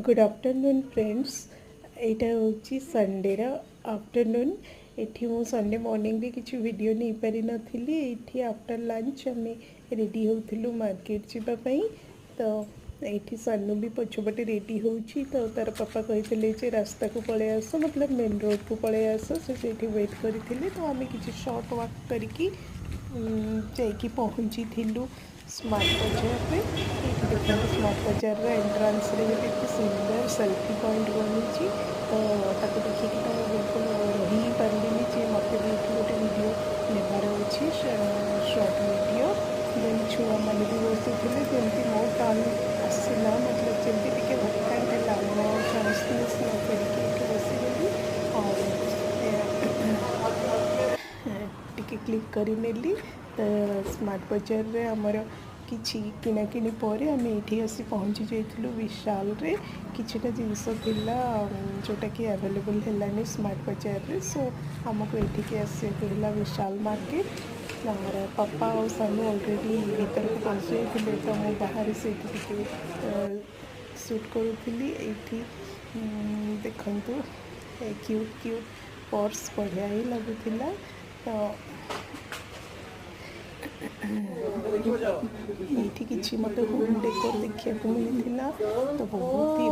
Good afternoon friends. यहाँ हूँ Sunday afternoon. ये मु संडे मॉर्निंग रे किसी वीडियो नहीं पारि नथिली। ये आफ्टर लंच आम रेडी होलु मार्केट जावाई। तो ये सानू भी पछपटे रेडी होची। तो तार पापा कही रास्ता को पलि आस, मतलब मेन रोड को पलि आस, से वेट करते। तो आम कि शॉर्ट वॉक करके जाकि पहुँची स्मार्ट बजार रे। ये देखते स्मार्ट बजार एंट्रांस रे एक सुंदर सेल्फी पॉइंट बनी। तो ताको देखिए तो बिल्कुल रही पार्लिनी जे मत भी गोटे वीडियो नेबार अच्छी शॉर्ट वीडियो। देन छुआ मैंने भी बसी थे जमी मो टर्न आसला, मतलब जमी टे भैकांट है मो चान्स मिस न करके बसीगली और टिके क्लिक कर नेली। तो स्मार्ट बजार रे आमर किछि किनाकिनी पर आम ये आसी पहुँची जाइलु विशाल रे। किछिटा जिनस थिला जोटा कि अवेलेबल है स्मार्ट बजार रे। सो आमको ये आसा विशाल मार्केट। आमर पापा और सानू ऑलरेडी भीतर को पहुँच जाते। तो मुझे बाहर से शूट करूँगी। ये देखु क्यूट क्यूट पर्स बढ़िया ही लगुला। तो ये कि मत होम डेकोर देखा मिलता। तो बहुत ही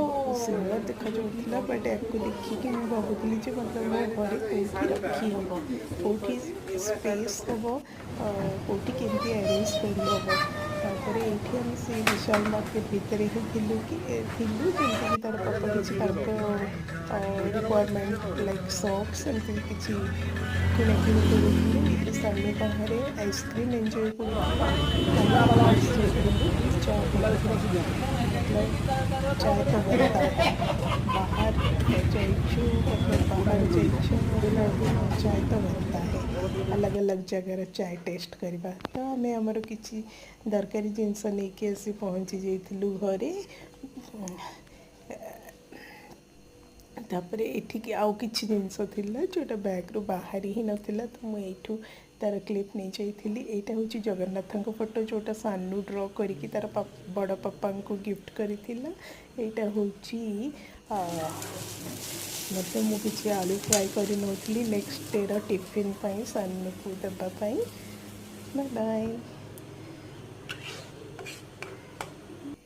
सुंदर देखा जाता। बट या देखिए मुझे भावुली मतलब मो घर कौटी रखी हम, कौटी स्पेस हम, कौटी केमती अरेंज कर हम। तापर ये आम से विशाल मार्केट भितर ही जमीक तार पापा किसी रिक्वायरमेंट लाइक सॉक्स एमती किसी किणाकिणी करूँ। सामने बाहर आइसक्रीम एंजॉय कर चाय तो बनता है बाहर जाइछु, मतलब बाहर जाइछु चाय तो बनता है। अलग अलग जगार चाय टेस्ट करवा। तो आम आमर कि दरकारी जिनस नहीं कि आसी पहुँची जाइलु घरे। तापर ये आउ किछि जिनस थिला जोटा बैग रु बाहरी ही नथिला। तो मुझे तार क्लिप नहीं जाइली। यहाँ हूँ जगन्नाथ फोटो जोटा सानू ड्र करी तार बड़ पापा को गिफ्ट करिथिला। यहाँ हूँ मतलब मुझे आलू फ्राए कर नौली नेक्स्ट डे टिफिन सानू को देवाई। Bye bye.